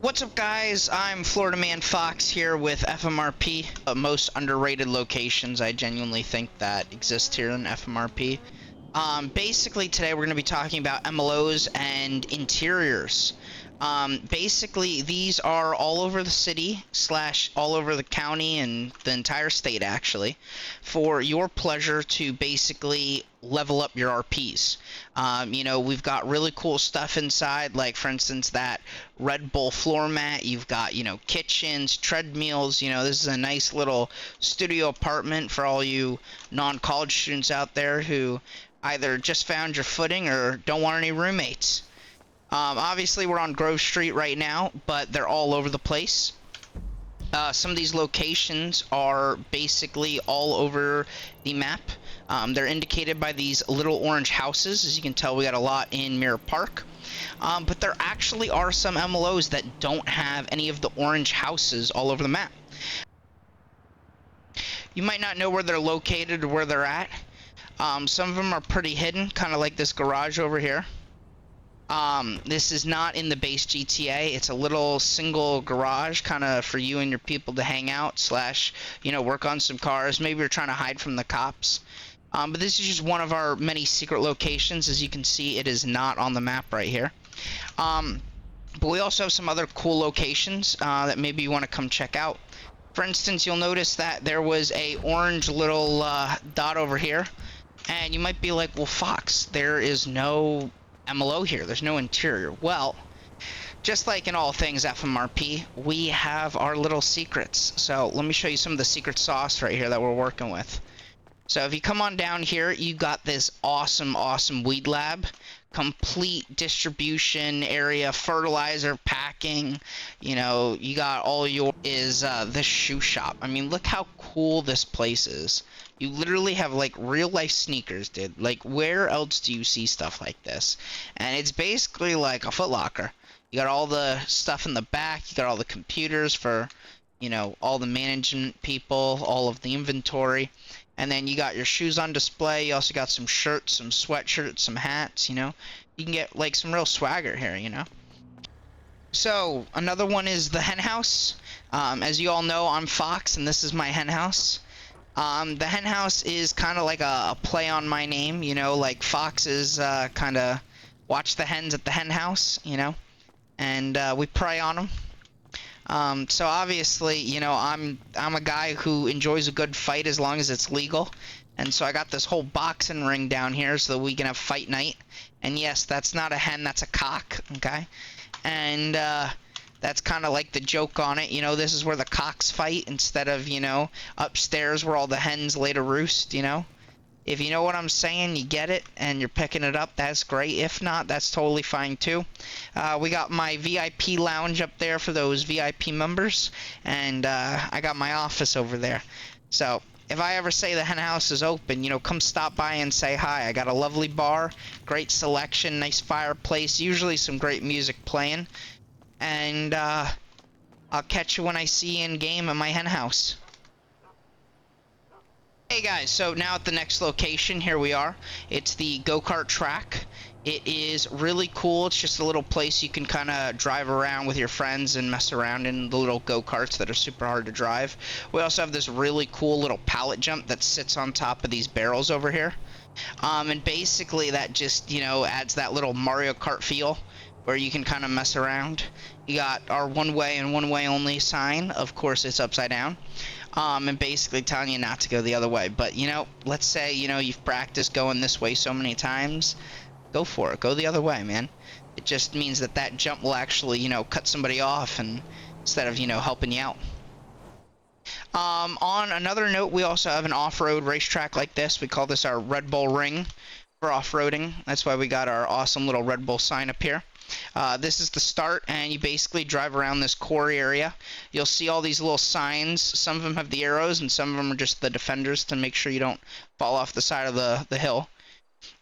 What's up, guys? I'm Florida Man Fox here with FMRP, most underrated locations I genuinely think that exist here in FMRP. Basically today we're going to be talking about MLOs and interiors. Basically these are all over the city / all over the county and the entire state actually, for your pleasure to basically level up your RPs. We've got really cool stuff inside, like for instance that Red Bull floor mat. You've got, kitchens, treadmills. This is a nice little studio apartment for all you non-college students out there who either just found your footing or don't want any roommates. Obviously we're on Grove Street right now, but they're all over the place. Some of these locations are basically all over the map. They're indicated by these little orange houses. As you can tell, we got a lot in Mirror Park. But there actually are some MLOs that don't have any of the orange houses all over the map. You might not know where they're located or where they're at. Some of them are pretty hidden, kind of like this garage over here. This is not in the base GTA. It's a little single garage, kind of for you and your people to hang out / work on some cars. Maybe you're trying to hide from the cops. But this is just one of our many secret locations. As you can see, it is not on the map right here. But we also have some other cool locations that maybe you want to come check out. For instance, you'll notice that there was a orange little dot over here. And you might be like, well, Fox, there is no MLO here. There's no interior. Well, just like in all things FMRP, we have our little secrets. So let me show you some of the secret sauce right here that we're working with. So if you come on down here, you got this awesome weed lab. Complete distribution area, fertilizer, packing. You got all your this shoe shop. I mean, look how cool this place is. You literally have like real life sneakers, dude. Like, where else do you see stuff like this? And it's basically like a Foot Locker. You got all the stuff in the back. You got all the computers for, all the management people, all of the inventory. And then you got your shoes on display. You also got some shirts, some sweatshirts, some hats, You can get like some real swagger here, So another one is the hen house. As you all know, I'm Fox and this is my hen house. The hen house is kind of like a play on my name, like Fox is kind of watch the hens at the hen house, and we prey on them. So obviously, I'm a guy who enjoys a good fight as long as it's legal. And so I got this whole boxing ring down here so that we can have fight night. And yes, that's not a hen, that's a cock, okay? And that's kind of like the joke on it. This is where the cocks fight instead of, upstairs where all the hens lay to roost, If you know what I'm saying, you get it, and you're picking it up, that's great. If not, that's totally fine too. We got my VIP lounge up there for those VIP members, and I got my office over there. So if I ever say the hen house is open, come stop by and say hi. I got a lovely bar, great selection, nice fireplace, usually some great music playing. And I'll catch you when I see you in game at my hen house. Hey guys, so now at the next location, here we are. It's the go-kart track. It is really cool. It's just a little place you can kind of drive around with your friends and mess around in the little go-karts that are super hard to drive. We also have this really cool little pallet jump that sits on top of these barrels over here. And basically that just, adds that little Mario Kart feel where you can kind of mess around. You got our one way and one way only sign. Of course, it's upside down. And basically telling you not to go the other way. But, let's say, you've practiced going this way so many times. Go for it. Go the other way, man. It just means that jump will actually, cut somebody off and instead of, helping you out. On another note, we also have an off-road racetrack like this. We call this our Red Bull Ring for off-roading. That's why we got our awesome little Red Bull sign up here. This is the start, and you basically drive around this core area. You'll see all these little signs. Some of them have the arrows, and some of them are just the defenders to make sure you don't fall off the side of the hill.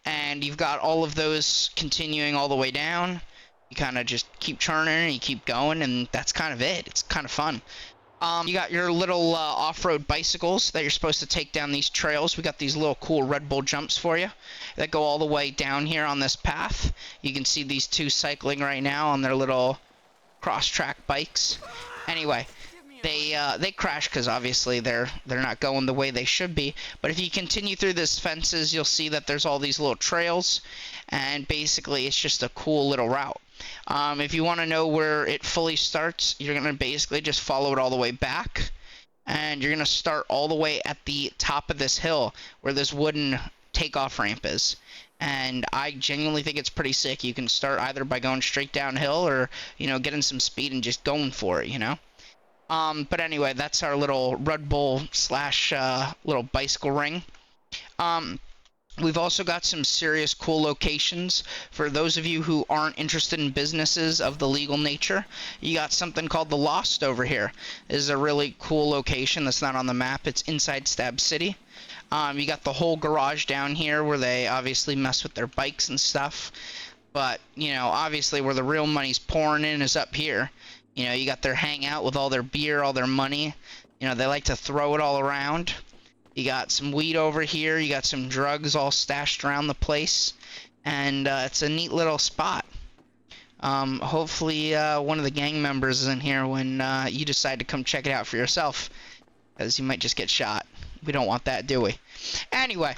And you've got all of those continuing all the way down. You kind of just keep churning, and you keep going, and that's kind of it. It's kind of fun. You got your little off-road bicycles that you're supposed to take down these trails. We got these little cool Red Bull jumps for you that go all the way down here on this path. You can see these two cycling right now on their little cross-track bikes. Anyway, they crash because obviously they're not going the way they should be. But if you continue through these fences, you'll see that there's all these little trails, and basically it's just a cool little route. If you want to know where it fully starts, you're gonna basically just follow it all the way back, and you're gonna start all the way at the top of this hill where this wooden takeoff ramp is. And I genuinely think it's pretty sick. You can start either by going straight downhill or, you know, getting some speed and just going for it, you know. But anyway, that's our little Red Bull slash little bicycle ring. We've also got some serious cool locations. For those of you who aren't interested in businesses of the legal nature, you got something called the Lost over here. This is a really cool location that's not on the map. It's inside Stab City. You got the whole garage down here where they obviously mess with their bikes and stuff. But, you know, obviously where the real money's pouring in is up here. You know, you got their hangout with all their beer, all their money. You know, they like to throw it all around. You got some weed over here. You got some drugs all stashed around the place. And it's a neat little spot. Hopefully one of the gang members is in here when you decide to come check it out for yourself. Because you might just get shot. We don't want that, do we? Anyway.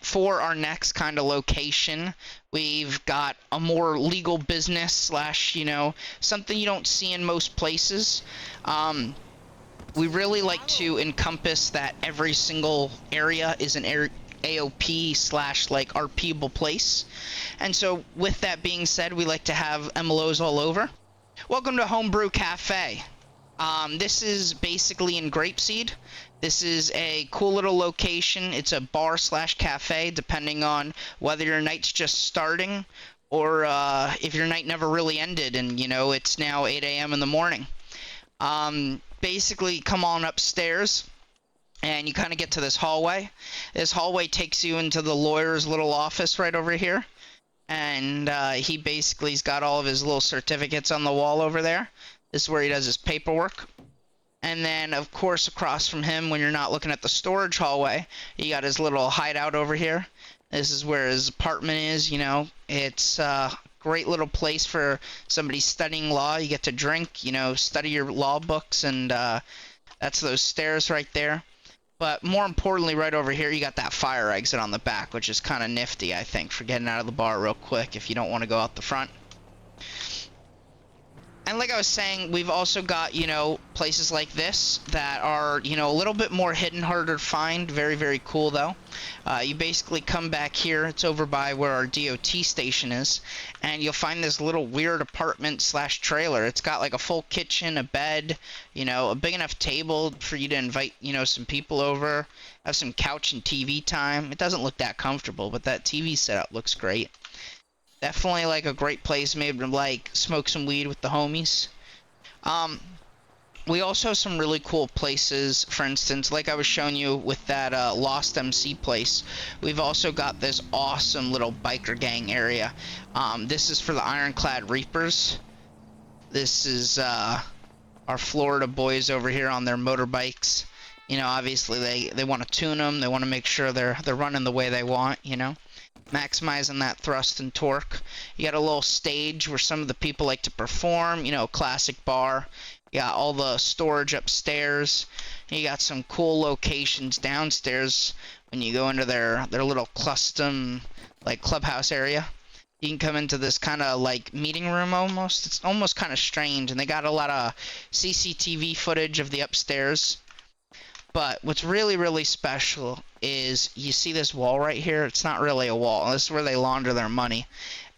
For our next kind of location, we've got a more legal business slash, you know, something you don't see in most places. We really like to encompass that every single area is an AOP slash like RPable place. And so with that being said, we like to have MLOs all over. Welcome to Homebrew Cafe. This is basically in Grapeseed. This is a cool little location. It's a bar slash cafe, depending on whether your night's just starting or if your night never really ended and, you know, it's now 8 a.m. in the morning. Basically, come on upstairs and you kind of get to this hallway. This hallway takes you into the lawyer's little office right over here. And he basically's got all of his little certificates on the wall over there. This is where he does his paperwork. And then, of course, across from him, when you're not looking at the storage hallway, you got his little hideout over here. This is where his apartment is, you know. It's a great little place for somebody studying law. You get to drink, you know, study your law books, and that's those stairs right there. But more importantly, right over here, you got that fire exit on the back, which is kind of nifty, I think, for getting out of the bar real quick if you don't want to go out the front. And like I was saying, we've also got, you know, places like this that are, you know, a little bit more hidden, harder to find. Very, very cool, though. You basically come back here. It's over by where our DOT station is. And you'll find this little weird apartment slash trailer. It's got like a full kitchen, a bed, you know, a big enough table for you to invite, you know, some people over. Have some couch and TV time. It doesn't look that comfortable, but that TV setup looks great. Definitely like a great place maybe to like smoke some weed with the homies. We also have some really cool places. For instance, like I was showing you with that Lost MC place, we've also got this awesome little biker gang area. This is for the Ironclad Reapers. This is our Florida boys over here on their motorbikes. You know, obviously they want to tune them. They want to make sure they're running the way they want, you know. Maximizing that thrust and torque. You got a little stage where some of the people like to perform, you know, classic bar. You got all the storage upstairs. You got some cool locations downstairs when you go into their little custom like clubhouse area. You can come into this kind of like meeting room almost. It's almost kind of strange, and they got a lot of CCTV footage of the upstairs. But what's really, really special is you see this wall right here. It's not really a wall. This is where they launder their money.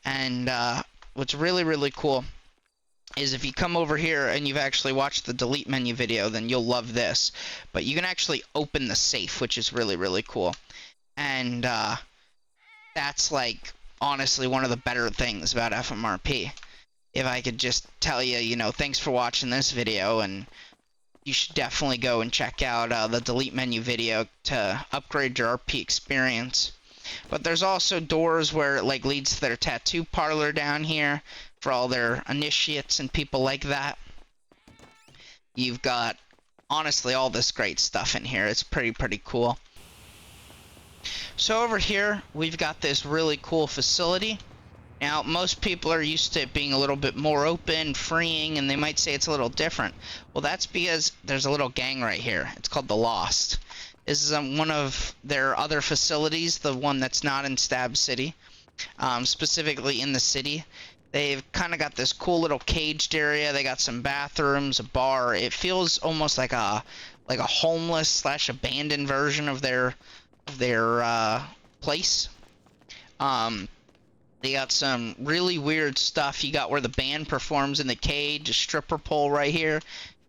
And what's really, really cool is if you come over here and you've actually watched the delete menu video, then you'll love this. But you can actually open the safe, which is really, really cool. And that's like honestly one of the better things about FMRP. If I could just tell you, you know, thanks for watching this video, and you should definitely go and check out the delete menu video to upgrade your RP experience. But there's also doors where it like leads to their tattoo parlor down here for all their initiates and people like that. You've got honestly all this great stuff in here. It's pretty cool. So over here we've got this really cool facility. Now, most people are used to it being a little bit more open, freeing, and they might say it's a little different. Well, that's because there's a little gang right here. It's called the Lost. This is one of their other facilities, the one that's not in Stab City, specifically in the city. They've kind of got this cool little caged area. They got some bathrooms, a bar. It feels almost like a homeless slash abandoned version of their place. They got some really weird stuff. You got where the band performs in the cage, a stripper pole right here,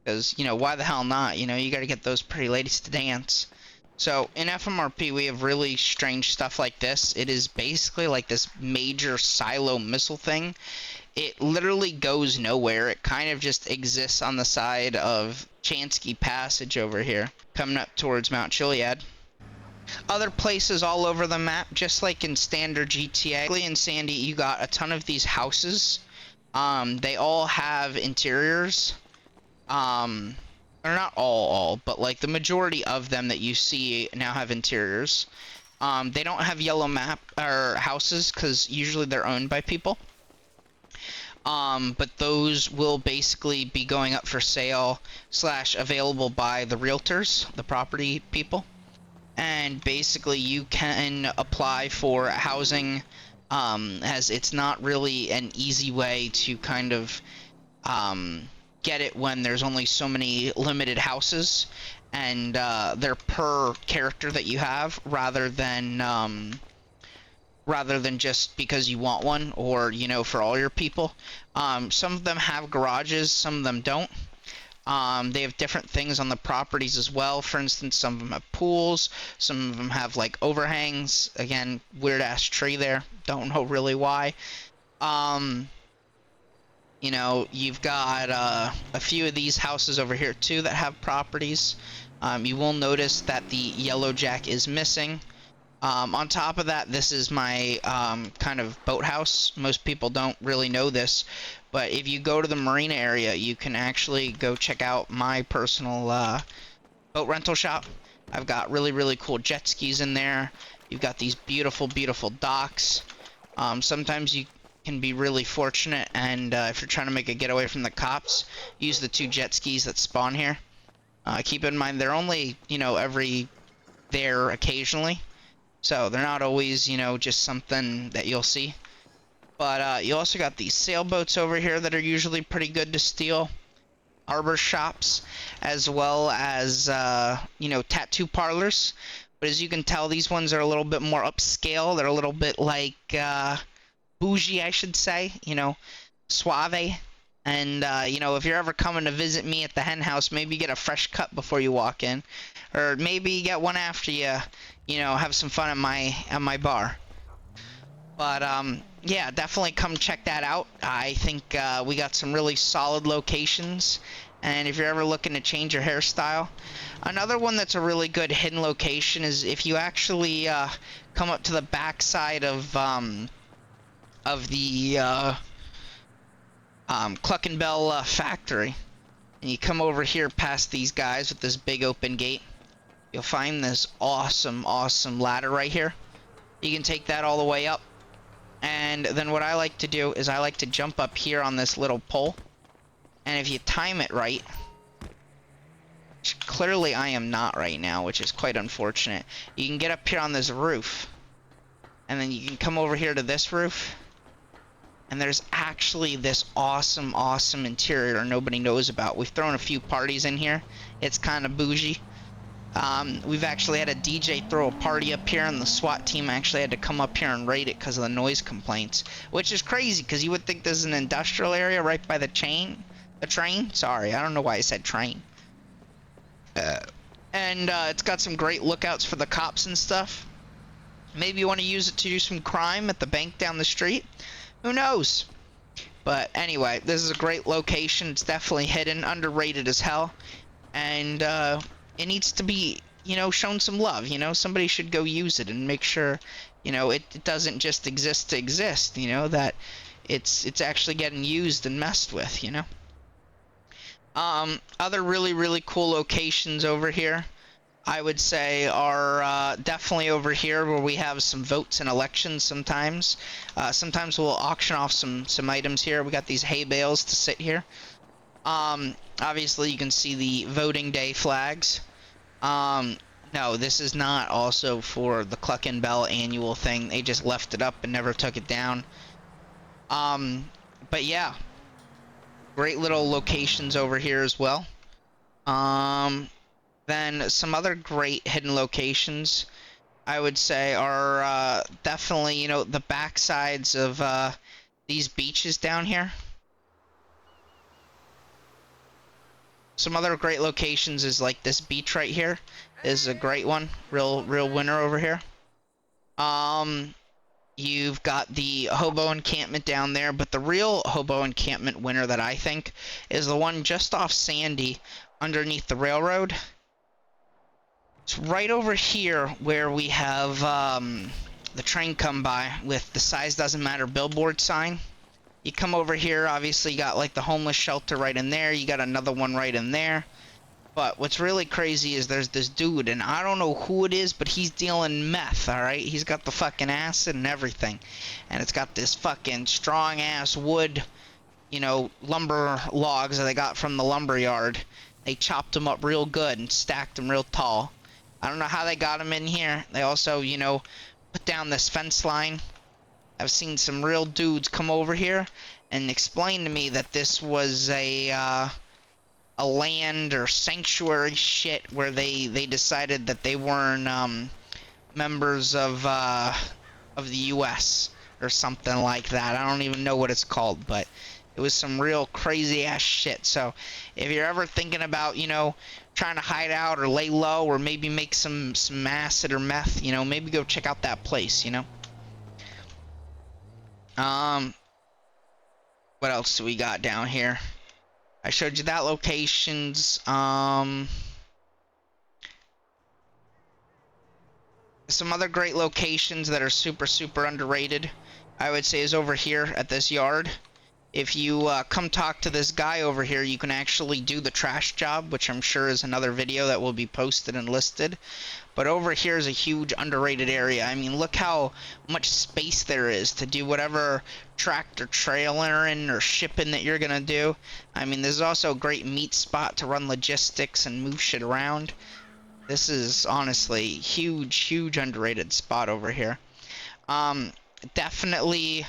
because why the hell not? You got to get those pretty ladies to dance. So in FMRP we have really strange stuff like this. It is basically like this major silo missile thing. It literally goes nowhere. It kind of just exists on the side of Chansky Passage over here, coming up towards Mount Chiliad. Other places all over the map, just like in standard GTA. In Sandy, you got a ton of these houses. They all have interiors. Or not all, but like the majority of them that you see now have interiors. They don't have yellow map or houses because usually they're owned by people. But those will basically be going up for sale / available by the realtors, the property people. And basically you can apply for housing, as it's not really an easy way to kind of get it when there's only so many limited houses, and they're per character that you have, rather than just because you want one, or for all your people. Some of them have garages, some of them don't. They have different things on the properties as well. For instance, some of them have pools, some of them have like overhangs. Again, weird ass tree there, don't know really why. You've got a few of these houses over here too that have properties. You will notice that the yellow jack is missing. On top of that, this is my kind of boathouse. Most people don't really know this, but if you go to the marina area, you can actually go check out my personal boat rental shop. I've got really, really cool jet skis in there. You've got these beautiful, beautiful docks. Sometimes you can be really fortunate, and if you're trying to make a getaway from the cops, use the 2 jet skis that spawn here. Keep in mind, they're only, there occasionally. So they're not always, just something that you'll see. But you also got these sailboats over here that are usually pretty good to steal. Arbor shops, as well as, tattoo parlors. But as you can tell, these ones are a little bit more upscale. They're a little bit like, bougie, I should say. Suave. And, if you're ever coming to visit me at the hen house, maybe get a fresh cut before you walk in. Or maybe get one after you, have some fun at my bar. But, yeah, definitely come check that out. I think we got some really solid locations. And if you're ever looking to change your hairstyle. Another one that's a really good hidden location is if you actually come up to the backside of the Cluck and Bell factory, and you come over here past these guys with this big open gate, you'll find this awesome ladder right here. You can take that all the way up, and then what I like to do is I like to jump up here on this little pole, and if you time it right, which clearly I am not right now, which is quite unfortunate, you can get up here on this roof, and then you can come over here to this roof, and there's actually this awesome interior nobody knows about. We've thrown a few parties in here. It's kind of bougie. We've actually had a DJ throw a party up here, and the SWAT team actually had to come up here and raid it because of the noise complaints, which is crazy because you would think this is an industrial area right by the train. Sorry, I don't know why I said train. And it's got some great lookouts for the cops and stuff. Maybe you want to use it to do some crime at the bank down the street. Who knows? But anyway, this is a great location. It's definitely hidden, underrated as hell, and it needs to be, shown some love. Somebody should go use it and make sure, it doesn't just exist to exist. That it's actually getting used and messed with. Other really cool locations over here. I would say are definitely over here where we have some votes and elections sometimes. Sometimes we'll auction off some items here. We got these hay bales to sit here. Obviously you can see the voting day flags. Um, no, this is not also for the Cluck and Bell annual thing. They just left it up and never took it down. But yeah, great little locations over here as well. Then some other great hidden locations I would say are definitely, you know, the backsides of these beaches down here. Some other great locations is like this beach right here is a great one. Real winner over here. You've got the hobo encampment down there, but the real hobo encampment winner that I think is the one just off Sandy underneath the railroad. It's right over here where we have the train come by with the size doesn't matter billboard sign. You come over here, obviously you got like the homeless shelter right in there. You got another one right in there. But what's really crazy is there's this dude, and I don't know who it is, but he's dealing meth, alright? He's got the fucking acid and everything. And it's got this fucking strong-ass wood, you know, lumber logs that they got from the lumber yard. They chopped them up real good and stacked them real tall. I don't know how they got them in here. They also, you know, put down this fence line. I've seen some real dudes come over here and explain to me that this was a land or sanctuary shit where they decided that they weren't members of the U.S. or something like that. I don't even know what it's called, but it was some real crazy ass shit. So if you're ever thinking about, you know, trying to hide out or lay low or maybe make some acid or meth, you know, maybe go check out that place, you know. What else do we got down here? I showed you that locations. Some other great locations that are super underrated, I would say, is over here at this yard. If you come talk to this guy over here, you can actually do the trash job, which I'm sure is another video that will be posted and listed. But over here is a huge underrated area. I mean, look how much space there is to do whatever tractor trailering or shipping that you're gonna do. I mean, there's also a great meat spot to run logistics and move shit around. This is honestly huge underrated spot over here. Definitely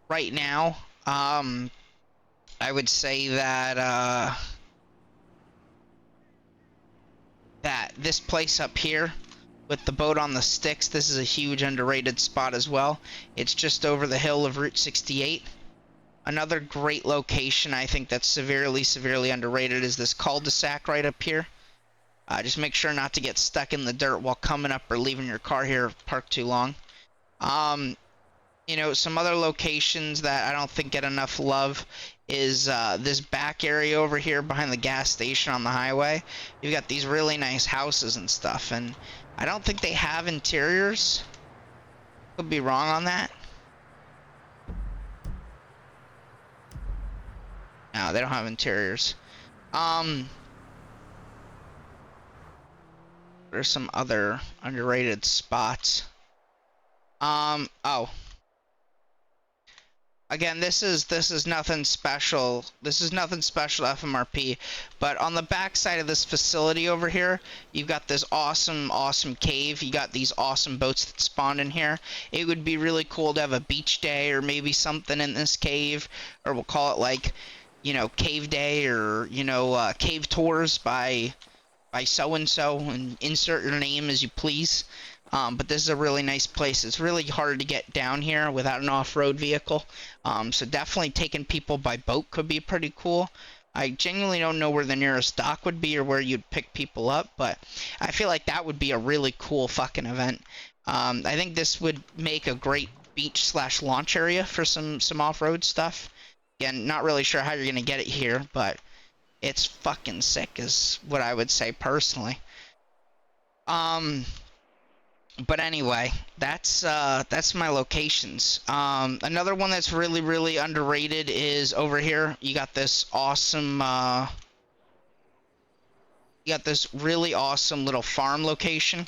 right now, I would say that that this place up here with the boat on the sticks, this is a huge underrated spot as well. It's just over the hill of Route 68. Another great location I think that's severely underrated is this cul-de-sac right up here. Just make sure not to get stuck in the dirt while coming up or leaving your car here parked too long. You know, some other locations that I don't think get enough love is this back area over here behind the gas station on the highway. You've got these really nice houses and stuff, and I don't think they have interiors. Could be wrong on that. No, they don't have interiors. There's some other underrated spots. Oh. Again, this is nothing special. This is nothing special FMRP, but on the back side of this facility over here, you've got this awesome cave. You got these awesome boats that spawn in here. It would be really cool to have a beach day or maybe something in this cave, or we'll call it like, you know, cave day, or, you know, cave tours by so and so, and insert your name as you please. But this is a really nice place. It's really hard to get down here without an off-road vehicle. So definitely taking people by boat could be pretty cool. I genuinely don't know where the nearest dock would be or where you'd pick people up, but I feel like that would be a really cool fucking event. I think this would make a great beach/launch area for some off-road stuff. Again, not really sure how you're gonna get it here, but it's fucking sick is what I would say personally. But anyway, that's my locations. Another one that's really underrated is over here. You got this awesome You got this really awesome little farm location.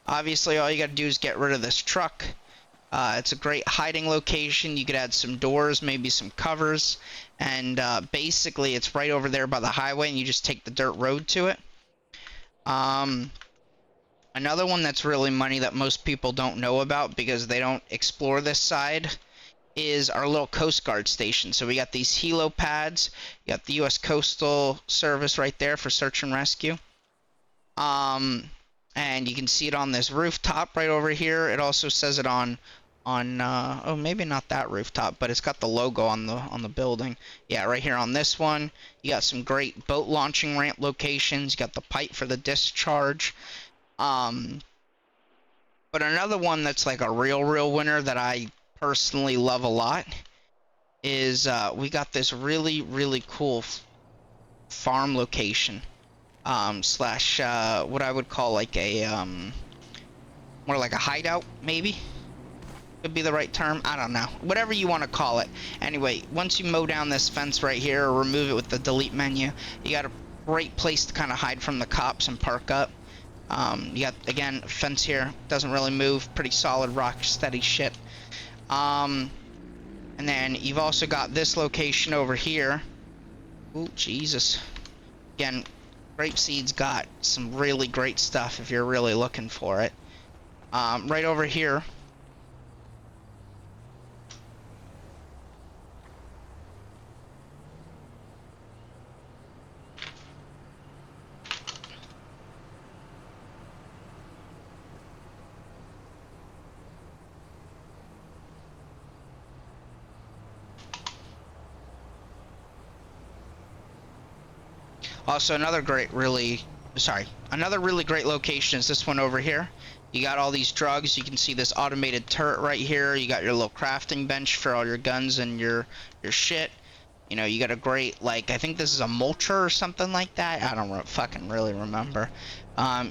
Obviously, all you got to do is get rid of this truck. It's a great hiding location. You could add some doors, maybe some covers, and basically it's right over there by the highway, and you just take the dirt road to it. Another one that's really money that most people don't know about because they don't explore this side is our little Coast Guard station. So we got these helo pads. You got the U.S. Coastal Service right there for search and rescue. And you can see it on this rooftop right over here. It also says it on oh, maybe not that rooftop, but it's got the logo on the building. Yeah, right here on this one. You got some great boat launching ramp locations. You got the pipe for the discharge. But another one that's like a real winner that I personally love a lot is we got this really cool farm location. Slash what I would call like a more like a hideout, maybe could be the right term. I don't know, whatever you want to call it. Anyway, once you mow down this fence right here or remove it with the delete menu, you got a great place to kind of hide from the cops and park up. You got, again, a fence here, doesn't really move, pretty solid rock steady shit. And then you've also got this location over here. Ooh, Jesus. Again, Grapeseed's got some really great stuff if you're really looking for it. Right over here. Also, another really great location is this one over here. You got all these drugs. You can see this automated turret right here. You got your little crafting bench for all your guns and your shit. You know, you got a great, like, I think this is a mulcher or something like that. I don't fucking really remember.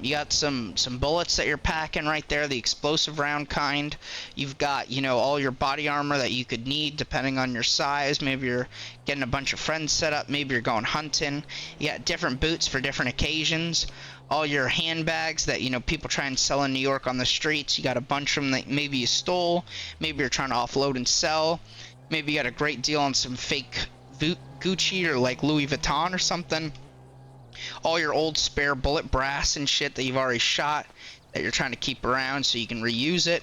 You got some bullets that you're packing right there, the explosive round kind. You've got, you know, all your body armor that you could need depending on your size. Maybe you're getting a bunch of friends set up. Maybe you're going hunting. You got different boots for different occasions. All your handbags that, you know, people try and sell in New York on the streets. You got a bunch of them that maybe you stole. Maybe you're trying to offload and sell. Maybe you got a great deal on some fake Gucci or like Louis Vuitton or something. All your old spare bullet brass and shit that you've already shot that you're trying to keep around so you can reuse it.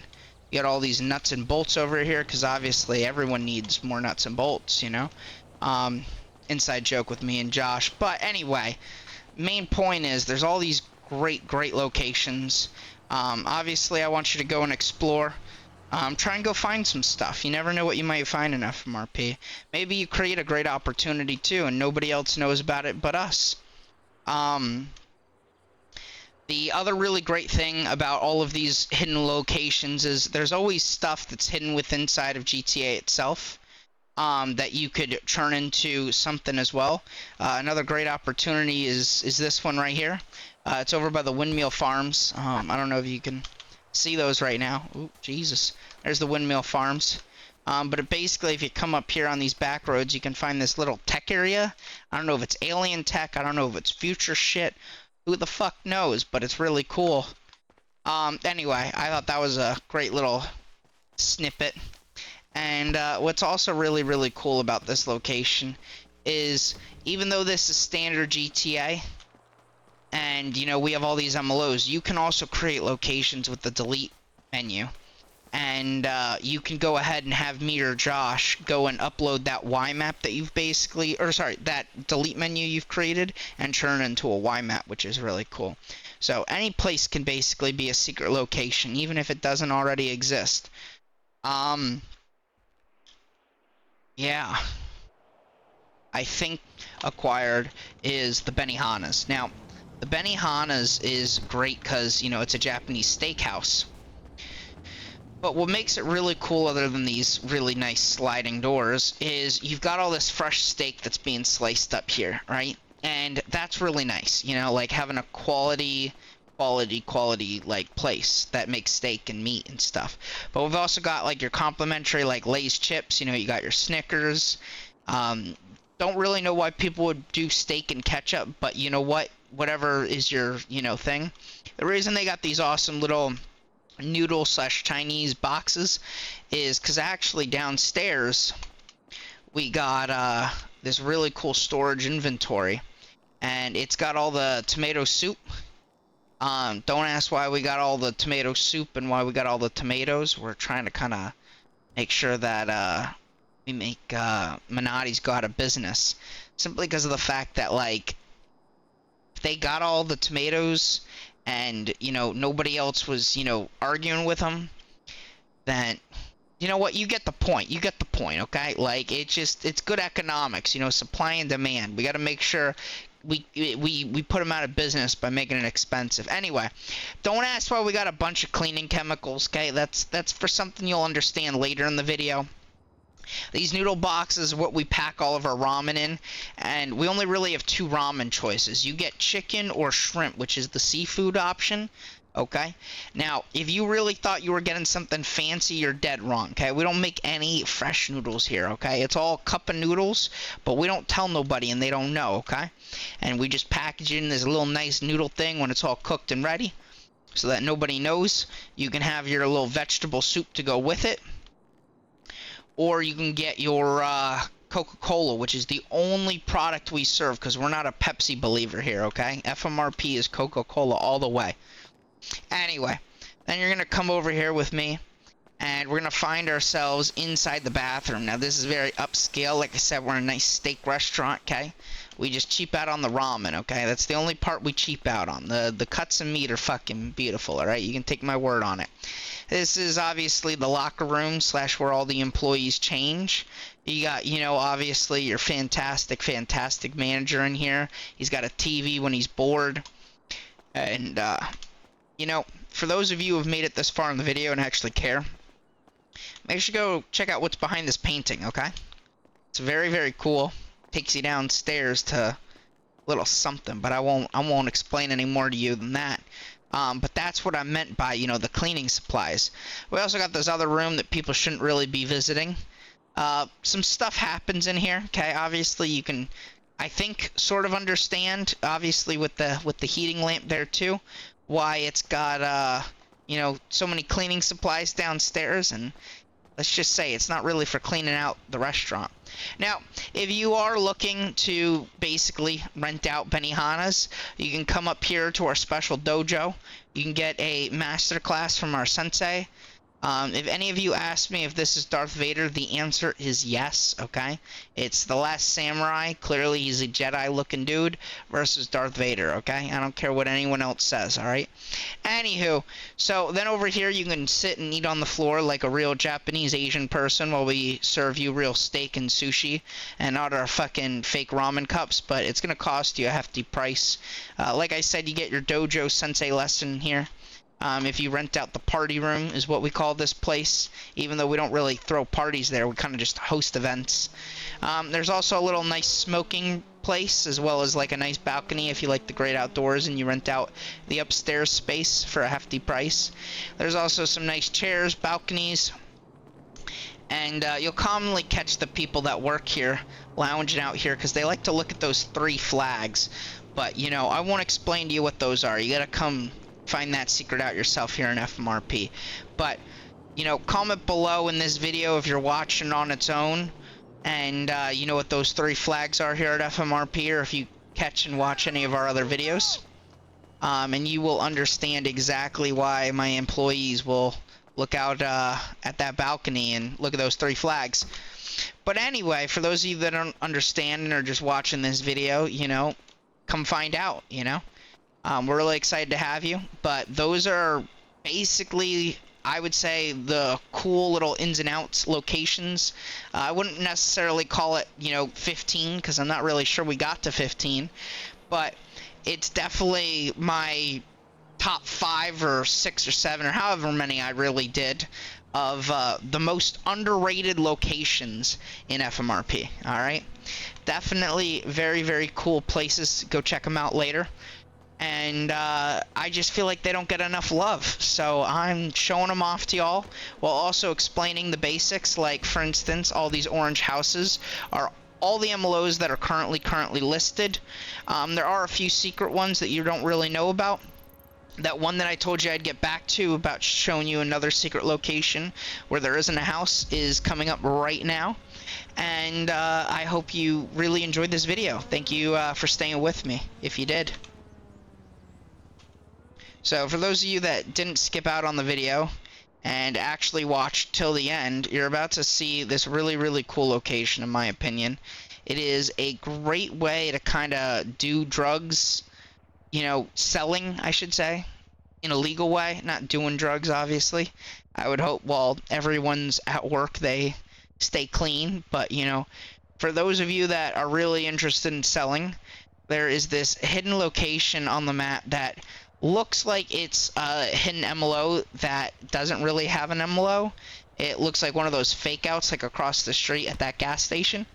You got all these nuts and bolts over here because obviously everyone needs more nuts and bolts, you know. Inside joke with me and Josh. But anyway, main point is there's all these great locations. Obviously I want you to go and explore. Try and go find some stuff. You never know what you might find in FMRP. Maybe you create a great opportunity too and nobody else knows about it but us. The other really great thing about all of these hidden locations is there's always stuff that's hidden within inside of GTA itself that you could turn into something as well. Another great opportunity is this one right here. It's over by the Windmill Farms. I don't know if you can see those right now. Ooh, Jesus. There's the Windmill Farms. But basically, if you come up here on these back roads, you can find this little tech area. I don't know if it's alien tech. I don't know if it's future shit. Who the fuck knows? But it's really cool. Anyway, I thought that was a great little snippet. And what's also really cool about this location is even though this is standard GTA, and, you know, we have all these MLOs, you can also create locations with the delete menu. And you can go ahead and have me or Josh go and upload that Y map that you've basically, or sorry, that delete menu you've created and turn it into a Y map, which is really cool. So any place can basically be a secret location, even if it doesn't already exist. Yeah. I think acquired is the Benihana's. Now, the Benihana's is great because, you know, it's a Japanese steakhouse. But what makes it really cool, other than these really nice sliding doors, is you've got all this fresh steak that's being sliced up here, right? And that's really nice, you know, like having a quality like place that makes steak and meat and stuff. But we've also got like your complimentary like Lay's chips, you know, you got your Snickers. Don't really know why people would do steak and ketchup, but you know what? whatever is your, thing. The reason they got these awesome little noodle slash Chinese boxes is because actually downstairs we got this really cool storage inventory, and it's got all the tomato soup. Don't ask why we got all the tomato soup and why we got all the tomatoes. We're trying to kind of make sure that we make Minotti's go out of business, simply because of the fact that, like, if they got all the tomatoes and nobody else was arguing with them, then you know what, you get the point. Okay, like, it's good economics, supply and demand. We got to make sure we put them out of business by making it expensive. Anyway, don't ask why we got a bunch of cleaning chemicals, okay? That's for something you'll understand later in the video. These noodle boxes are what we pack all of our ramen in, and we only really have 2 ramen choices. You get chicken or shrimp, which is the seafood option. Okay, now if you really thought you were getting something fancy, you're dead wrong. Okay, we don't make any fresh noodles here. Okay, it's all cup of noodles, but we don't tell nobody and they don't know. Okay, and we just package it in this little nice noodle thing when it's all cooked and ready, so that nobody knows. You can have your little vegetable soup to go with it, or you can get your Coca-Cola, which is the only product we serve, because we're not a Pepsi believer here. Okay, FMRP is Coca-Cola all the way. Anyway, then you're going to come over here with me, and we're going to find ourselves inside the bathroom. Now, this is very upscale. Like I said, we're in a nice steak restaurant, okay? We just cheap out on the ramen, okay? That's the only part we cheap out on. The cuts of meat are fucking beautiful, all right? You can take my word on it. This is obviously the locker room / where all the employees change. You got, obviously your fantastic manager in here. He's got a TV when he's bored. And, for those of you who have made it this far in the video and actually care, make sure to go check out what's behind this painting, okay? It's very, very cool. Takes you downstairs to a little something, but I won't explain any more to you than that. But that's what I meant by, the cleaning supplies. We also got this other room that people shouldn't really be visiting. Some stuff happens in here, okay? Obviously, you can, I think, sort of understand, obviously, with the heating lamp there, too, why it's got, so many cleaning supplies downstairs, and let's just say it's not really for cleaning out the restaurant. Now, if you are looking to basically rent out Benihana's, you can come up here to our special dojo. You can get a master class from our sensei. If any of you ask me if this is Darth Vader, the answer is yes, okay? It's the last samurai. Clearly, he's a Jedi-looking dude versus Darth Vader, okay? I don't care what anyone else says, all right? Anywho, so then over here, you can sit and eat on the floor like a real Japanese Asian person while we serve you real steak and sushi and not our fucking fake ramen cups, but it's going to cost you a hefty price. Like I said, you get your dojo sensei lesson here. If you rent out the party room is what we call this place, even though we don't really throw parties there, we kind of just host events. There's also a little nice smoking place, as well as like a nice balcony if you like the great outdoors and you rent out the upstairs space for a hefty price. There's also some nice chairs, balconies, and you'll commonly catch the people that work here lounging out here because they like to look at those 3 flags. But, I won't explain to you what those are. You gotta come find that secret out yourself here in FMRP. But, comment below in this video if you're watching on its own and you know what those 3 flags are here at FMRP, or if you catch and watch any of our other videos. And you will understand exactly why my employees will look out at that balcony and look at those 3 flags. But anyway, for those of you that don't understand and are just watching this video, come find out, We're really excited to have you, but those are basically, I would say, the cool little ins and outs locations. I wouldn't necessarily call it, 15, because I'm not really sure we got to 15, but it's definitely my top 5 or 6 or 7 or however many I really did of the most underrated locations in FMRP, all right? Definitely very, very cool places. Go check them out later. And I just feel like they don't get enough love, so I'm showing them off to y'all while also explaining the basics. Like, for instance, all these orange houses are all the MLOs that are currently listed. There are a few secret ones that you don't really know about. That one that I told you I'd get back to about showing you another secret location where there isn't a house is coming up right now. And I hope you really enjoyed this video. Thank you for staying with me, if you did. So for those of you that didn't skip out on the video and actually watched till the end, you're about to see this really cool location, in my opinion. It is a great way to kind of do drugs, you know, selling, I should say, in a legal way, not doing drugs, obviously. I would hope while everyone's at work they stay clean, but, you know, for those of you that are really interested in selling, there is this hidden location on the map that looks like it's a hidden MLO that doesn't really have an MLO. It looks like one of those fake outs like across the street at that gas station.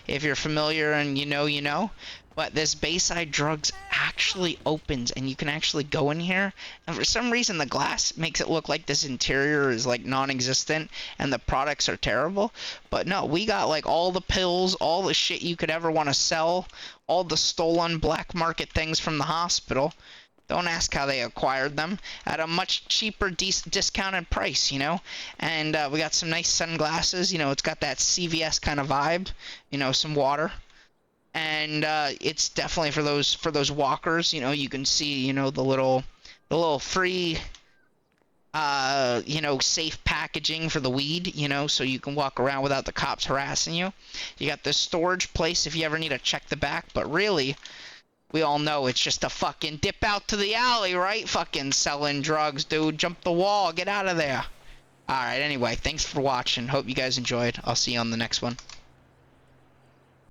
If you're familiar and you know, you know. But this Bayside Drugs actually opens and you can actually go in here, and for some reason the glass makes it look like this interior is like non-existent and the products are terrible. But no, we got like all the pills, all the shit you could ever want to sell, all the stolen black market things from the hospital. Don't ask how they acquired them, at a much cheaper discounted price, you know. And we got some nice sunglasses, you know, it's got that CVS kind of vibe, you know, some water. And it's definitely for those walkers, you know. You can see, you know, the little free you know, safe packaging for the weed, you know, so you can walk around without the cops harassing you. You got this storage place if you ever need to check the back, but really we all know it's just a fucking dip out to the alley, right? Fucking selling drugs, dude. Jump the wall, get out of there. Alright, anyway, thanks for watching. Hope you guys enjoyed. I'll see you on the next one.